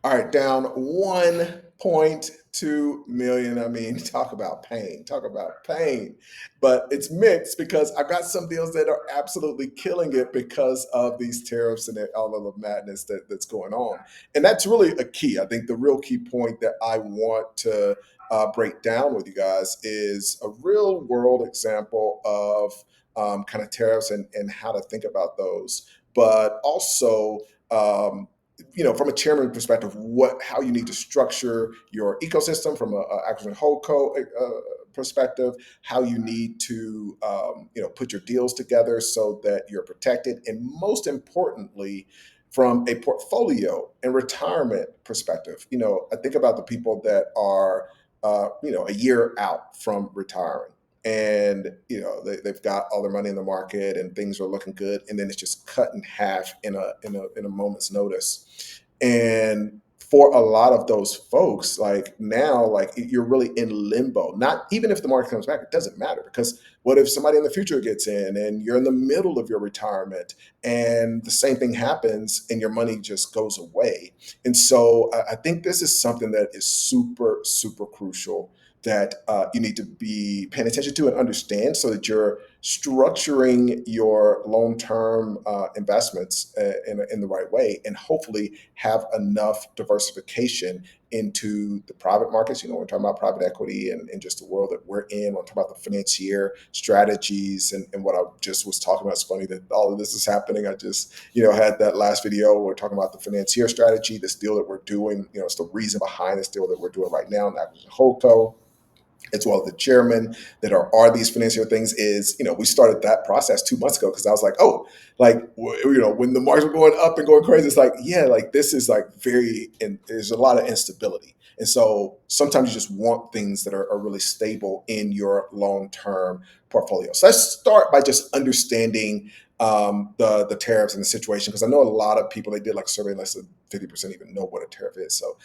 All right, down 1.2 million. I mean, talk about pain. Talk about pain. But it's mixed because I've got some deals that are absolutely killing it because of these tariffs and all of the madness that's going on. And that's really a key. I think the real key point that I want to break down with you guys is a real world example of kind of tariffs and how to think about those, but also from a chairman perspective, how you need to structure your ecosystem from a actual holdco perspective, how you need to put your deals together so that you're protected, and most importantly, from a portfolio and retirement perspective. I think about the people that are a year out from retiring, and they've got all their money in the market and things are looking good, and then it's just cut in half in a moment's notice. And for a lot of those folks, like now, like you're really in limbo. Not even if the market comes back, it doesn't matter, because what if somebody in the future gets in and you're in the middle of your retirement and the same thing happens and your money just goes away? And so I think this is something that is super, super crucial, that you need to be paying attention to and understand, so that you're structuring your long-term investments in the right way, and hopefully have enough diversification into the private markets. We're talking about private equity and just the world that we're in. We're talking about the financier strategies, and what I just was talking about. It's funny that all of this is happening. I just, had that last video. We're talking about the financier strategy, this deal that we're doing. It's the reason behind this deal that we're doing right now, and that was Holdco, as well as the chairman that are these financial things. Is we started that process 2 months ago, because I was like, oh, like when the markets were going up and going crazy, it's like, yeah, like this is like and there's a lot of instability, and so sometimes you just want things that are really stable in your long-term portfolio. So let's start by just understanding the tariffs and the situation, because I know a lot of people, they did like a survey, less than 50% even know what a tariff is. So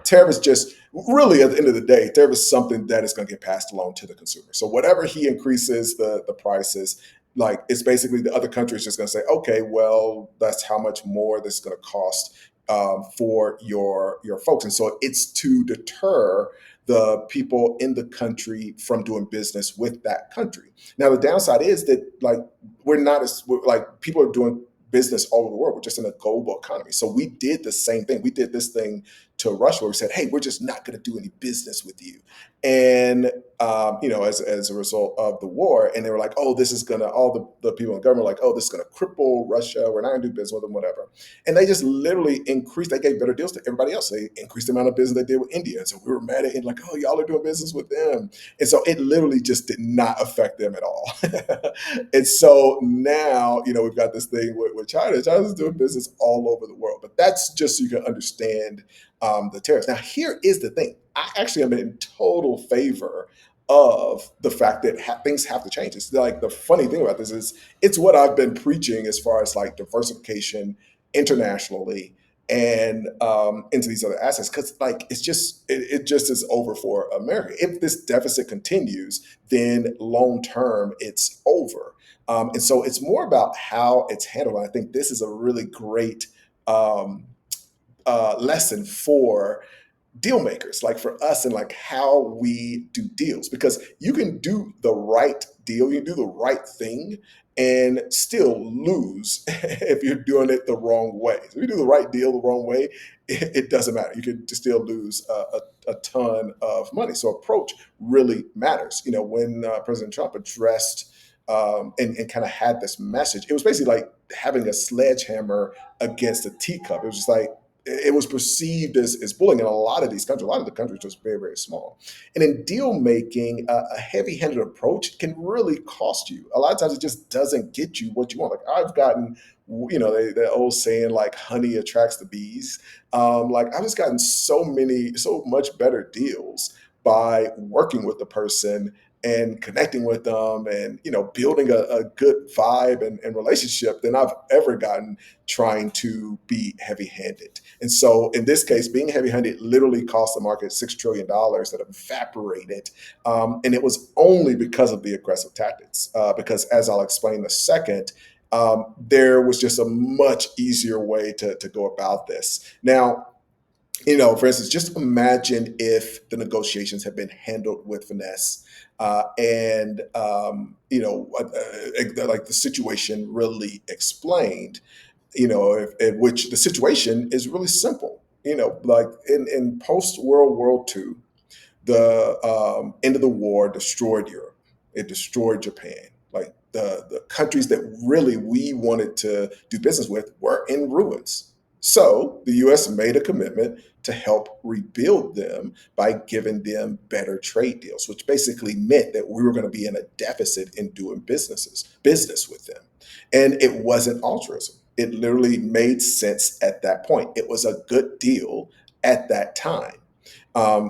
tariff is just really, at the end of the day, tariff is something that is going to get passed along to the consumer. So whatever he increases the prices, like it's basically the other country is just going to say, okay, well, that's how much more this is going to cost for your folks. And so it's to deter the people in the country from doing business with that country. Now, the downside is that, like, like people are doing business all over the world. We're just in a global economy. So we did the same thing. We did this thing to Russia, where we said, hey, we're just not going to do any business with you. And, as a result of the war, and they were like, oh, this is going to, all the people in government were like, oh, this is going to cripple Russia. We're not going to do business with them, whatever. And they just literally increased, they gave better deals to everybody else. They increased the amount of business they did with India. And so we were mad at it, like, oh, y'all are doing business with them. And so it literally just did not affect them at all. And so now, we've got this thing with China. China's doing business all over the world. But that's just so you can understand the tariffs. Now, here is the thing. I actually am in total favor of the fact that things have to change. It's like, the funny thing about this is it's what I've been preaching as far as like diversification internationally and into these other assets, because like it just is over for America. If this deficit continues, then long term it's over. And so it's more about how it's handled. And I think this is a really great um, lesson for deal makers, like for us, and like how we do deals, because you can do the right deal, you can do the right thing and still lose if you're doing it the wrong way. So if you do the right deal the wrong way, it doesn't matter. You can just still lose a ton of money. So approach really matters. When President Trump addressed and kind of had this message, it was basically like having a sledgehammer against a teacup. It was just like, it was perceived as bullying in a lot of these countries. A lot of the countries are just very, very small. And in deal making, a heavy-handed approach can really cost you. A lot of times, it just doesn't get you what you want. Like I've gotten, the old saying, like honey attracts the bees. Like I've just gotten so much better deals by working with the person and connecting with them, and building a good vibe and relationship, than I've ever gotten trying to be heavy-handed. And so in this case, being heavy-handed literally cost the market $6 trillion that evaporated. And it was only because of the aggressive tactics. Because, as I'll explain in a second, there was just a much easier way to go about this. Now, For instance, just imagine if the negotiations had been handled with finesse, and like the situation really explained. In which the situation is really simple. Like in post World War II, the end of the war destroyed Europe. It destroyed Japan. Like the countries that really we wanted to do business with were in ruins. So the U.S. made a commitment to help rebuild them by giving them better trade deals, which basically meant that we were going to be in a deficit in doing business with them. And it wasn't altruism. It literally made sense at that point. It was a good deal at that time.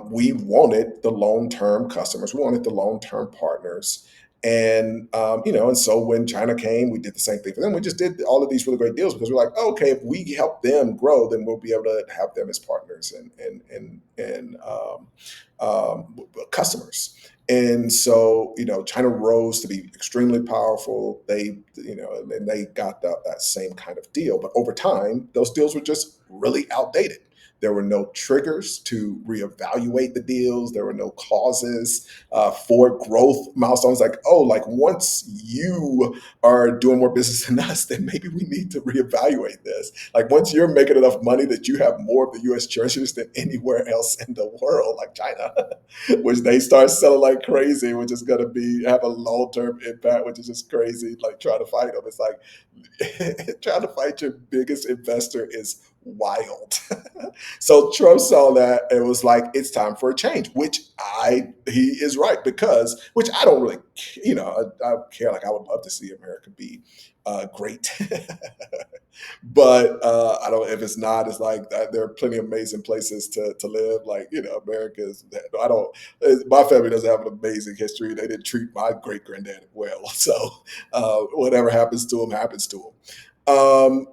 We wanted the long-term customers. We wanted the long-term partners. And so when China came, we did the same thing for them. We just did all of these really great deals because we're like, oh, okay, if we help them grow, then we'll be able to have them as partners and customers. And so, China rose to be extremely powerful. And they got that same kind of deal. But over time, those deals were just really outdated. There were no triggers to reevaluate the deals. There were no clauses for growth milestones. Like, oh, like once you are doing more business than us, then maybe we need to reevaluate this. Like once you're making enough money that you have more of the U.S. treasuries than anywhere else in the world, like China, which they start selling like crazy, which is going to have a long-term impact, which is just crazy. Like trying to fight them, it's like trying to fight your biggest investor is wild. So Trump saw that and was like, it's time for a change, which he is right because, which I don't really, I care. Like I would love to see America be great. But I don't, if it's not, it's like there are plenty of amazing places to live. Like, America is, I don't, my family doesn't have an amazing history. They didn't treat my great granddad well. So whatever happens to him, happens to him.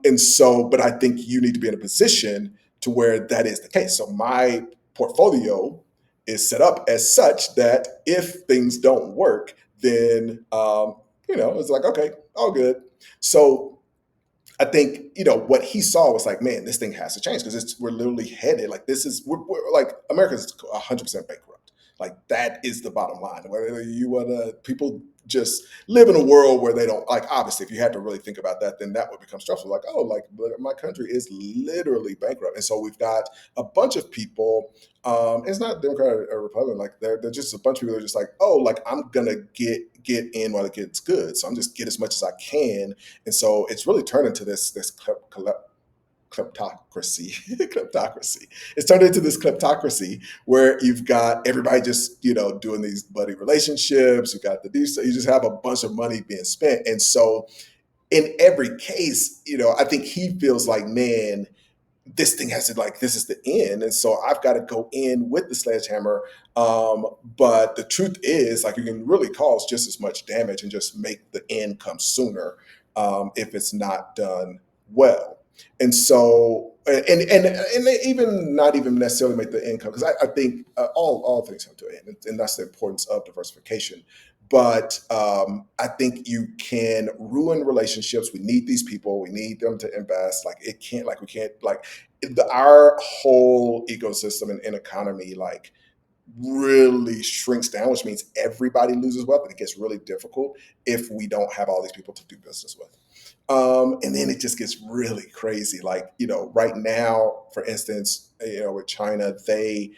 And so, but I think you need to be in a position to where that is the case. So my portfolio is set up as such that if things don't work, then it's like, okay, all good. So I think what he saw was like, man, this thing has to change because we're literally headed like this is we're like America's 100% bankrupt. Like that is the bottom line. Whether you want to people just live in a world where they don't like. Obviously, if you had to really think about that, then that would become stressful. Like, oh, like my country is literally bankrupt, and so we've got a bunch of people. It's not Democrat or Republican. Like they're just a bunch of people that are just like, oh, like I'm gonna get in while it gets good. So I'm just get as much as I can, and so it's really turned into this kleptocracy. Kleptocracy. It's turned into this kleptocracy where you've got everybody just doing these buddy relationships. You got you just have a bunch of money being spent, and so in every case, I think he feels like, man, this thing has to like this is the end, and so I've got to go in with the sledgehammer. But the truth is, like, you can really cause just as much damage and just make the end come sooner if it's not done well. And so, and even not even necessarily make the end come because I think all things come to an end, and that's the importance of diversification. But I think you can ruin relationships. We need these people. We need them to invest. Like it can't. Like we can't. Like our whole ecosystem and economy. Like really shrinks down, which means everybody loses wealth, and it gets really difficult if we don't have all these people to do business with. And then it just gets really crazy. Like, right now, for instance, with China, they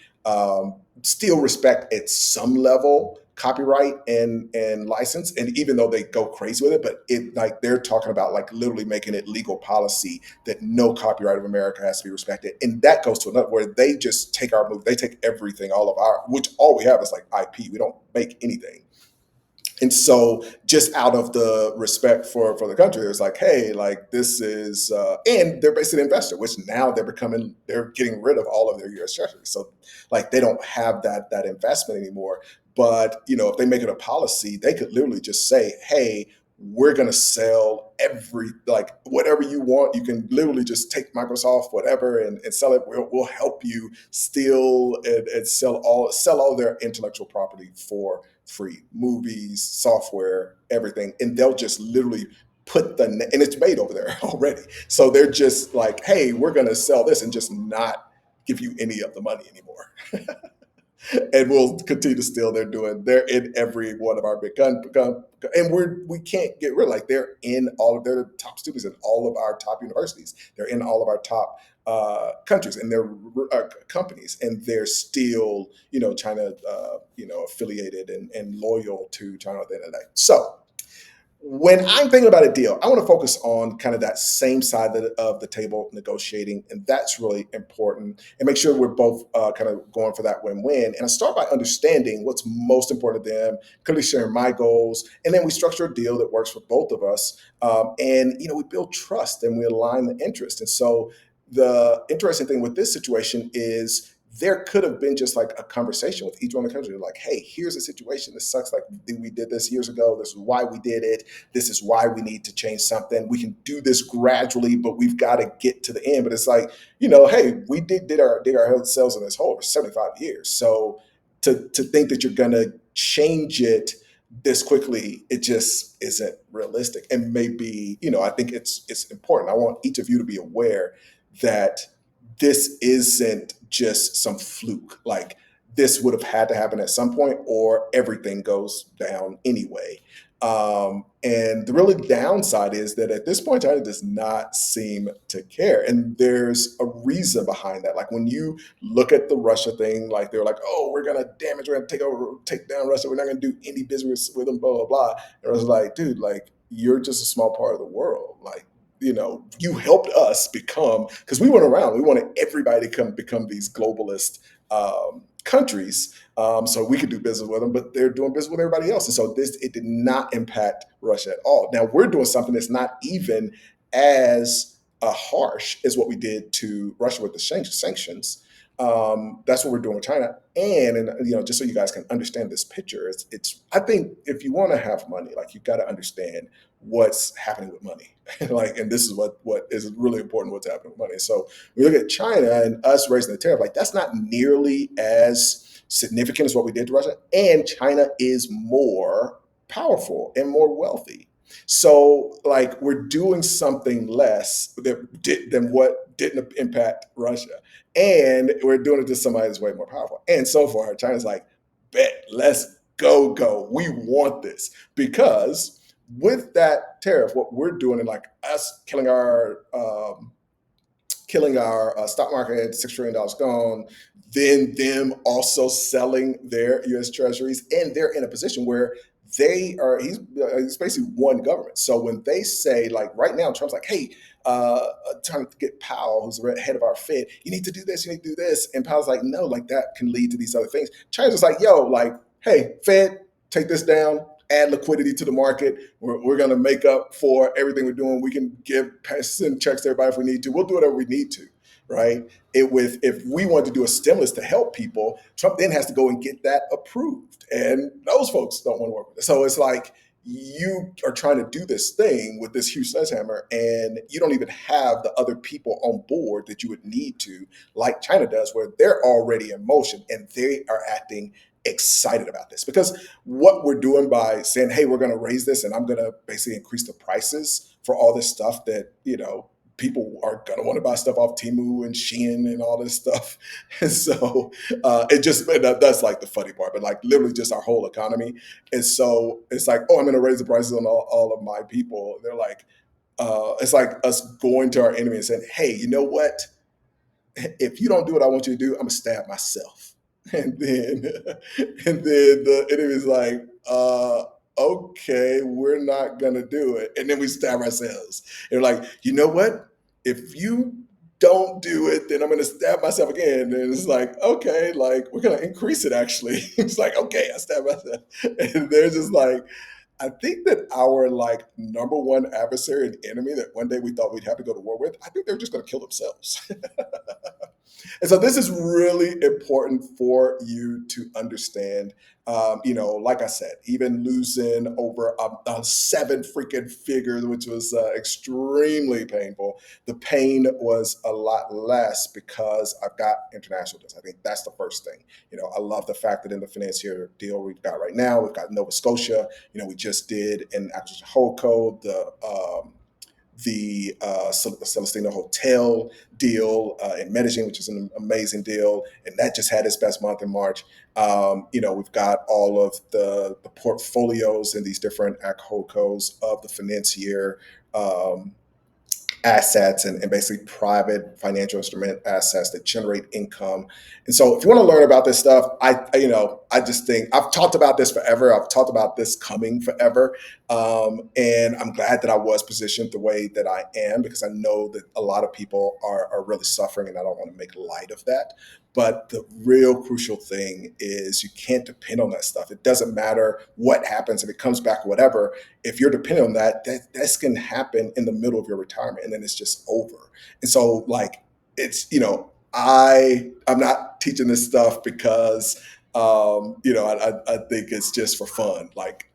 still respect at some level copyright and license. And even though they go crazy with it, but it like they're talking about like literally making it legal policy that no copyright of America has to be respected. And that goes to another where they just take our move, they take everything, all of our, which all we have is like IP. We don't make anything. And so just out of the respect for the country, it's like, hey, like this is and they're basically an investor, which now they're getting rid of all of their US treasuries. So like they don't have that investment anymore. But if they make it a policy, they could literally just say, hey, we're gonna sell like whatever you want. You can literally just take Microsoft, whatever, and sell it. We'll help you steal and sell all their intellectual property for free, movies, software, everything. And they'll just literally and it's made over there already. So they're just like, hey, we're going to sell this and just not give you any of the money anymore. And we'll continue to steal. They're in every one of our big and we can't get rid of, like, they're in all of their top students in all of our top universities. They're in all of our top countries and their companies, and they're still, China, affiliated and loyal to China at the end of the day. So when I'm thinking about a deal, I want to focus on kind of that same side of the table, negotiating, and that's really important. And make sure we're both kind of going for that win-win. And I start by understanding what's most important to them, clearly sharing my goals, and then we structure a deal that works for both of us. And we build trust and we align the interest. And so the interesting thing with this situation is there could have been just like a conversation with each one of the countries, like, hey, here's the situation. This sucks. Like, we did this years ago. This is why we did it. This is why we need to change something. We can do this gradually, but we've got to get to the end. But it's like, hey, we did ourselves in this hole for 75 years. So to think that you're gonna change it this quickly, it just isn't realistic. And maybe, I think it's important. I want each of you to be aware that this isn't just some fluke. Like, this would have had to happen at some point, or everything goes down anyway. And the really downside is that at this point, China does not seem to care. And there's a reason behind that. Like, when you look at the Russia thing, like, they're like, oh, we're going to damage, we're going to take down Russia. We're not going to do any business with them, blah, blah, blah. And I was like, dude, like, you're just a small part of the world. Like, you helped us become, because we went around, we wanted everybody to become these globalist countries, so we could do business with them, but they're doing business with everybody else. And so it did not impact Russia at all. Now we're doing something that's not even as harsh as what we did to Russia with the sanctions. That's what we're doing with China. And just so you guys can understand this picture, it's I think if you want to have money, like, you've got to understand what's happening with money. Like, and this is what is really important, what's happening with money. So we look at China and us raising the tariff, like, that's not nearly as significant as what we did to Russia. And China is more powerful and more wealthy. So, like, we're doing something less than what didn't impact Russia. And we're doing it to somebody that's way more powerful. And so far, China's like, bet, let's go. We want this. Because with that tariff, what we're doing, and like us killing our stock market at $6 trillion gone, then them also selling their U.S. treasuries, and they're in a position where he's basically one government. So when they say, like, right now, Trump's like, hey, trying to get Powell, who's the head of our Fed, you need to do this, and Powell's like, no, like, that can lead to these other things. China's just like, yo, like, hey, Fed, take this down, add liquidity to the market. We're going to make up for everything we're doing. We can send checks to everybody if we need to. We'll do whatever we need to, right? If we want to do a stimulus to help people, Trump then has to go and get that approved. And those folks don't want to work with it. So it's like, you are trying to do this thing with this huge sledgehammer, and you don't even have the other people on board that you would need to, like China does, where they're already in motion and they are acting excited about this. Because what we're doing by saying, hey, we're going to raise this, and I'm going to basically increase the prices for all this stuff that, people are going to want to buy stuff off Temu and Shein and all this stuff. And so that's like the funny part, but like literally just our whole economy. And so it's like, oh, I'm going to raise the prices on all of my people. They're like, it's like us going to our enemy and saying, hey, you know what? If you don't do what I want you to do, I'm going to stab myself. And then the enemy's like, okay, we're not gonna do it. And then we stab ourselves. And we're like, you know what? If you don't do it, then I'm gonna stab myself again. And it's like, okay, like, we're gonna increase it actually. It's like, okay, I stab myself. And they're just like, I think that our, like, number one adversary and enemy that one day we thought we'd have to go to war with, I think they're just gonna kill themselves. And so this is really important for you to understand. Like I said, even losing over a seven freaking figures, which was extremely painful, the pain was a lot less because I've got international deals. I think that's the first thing. I love the fact that in the financier deal we've got right now, we've got Nova Scotia. We just did in acquisition holdco the Celestino Hotel deal in Medellin, which is an amazing deal, and that just had its best month in March. We've got all of the portfolios in these different holdcos of the financier. Um, Assets and basically private financial instrument assets that generate income. And so if you want to learn about this stuff, I just think I've talked about this forever. I've talked about this coming forever. And I'm glad that I was positioned the way that I am because I know that a lot of people are really suffering and I don't want to make light of that. But the real crucial thing is you can't depend on that stuff. It doesn't matter what happens if it comes back, whatever. If you're dependent on that's can happen in the middle of your retirement, and then it's just over. And so, like, it's I'm not teaching this stuff because I think it's just for fun. Like,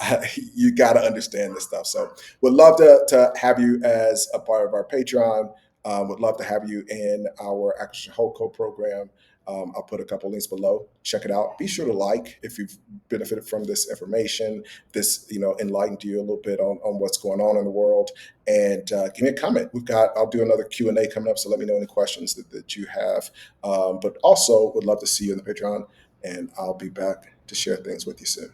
you got to understand this stuff. So, would love to have you as a part of our Patreon. Would love to have you in our Acquisition Holdco program. I'll put a couple links below. Check it out. Be sure to like if you've benefited from this information. This enlightened you a little bit on what's going on in the world. And give me a comment. I'll do another Q&A coming up. So let me know any questions that you have. But also would love to see you in the Patreon. And I'll be back to share things with you soon.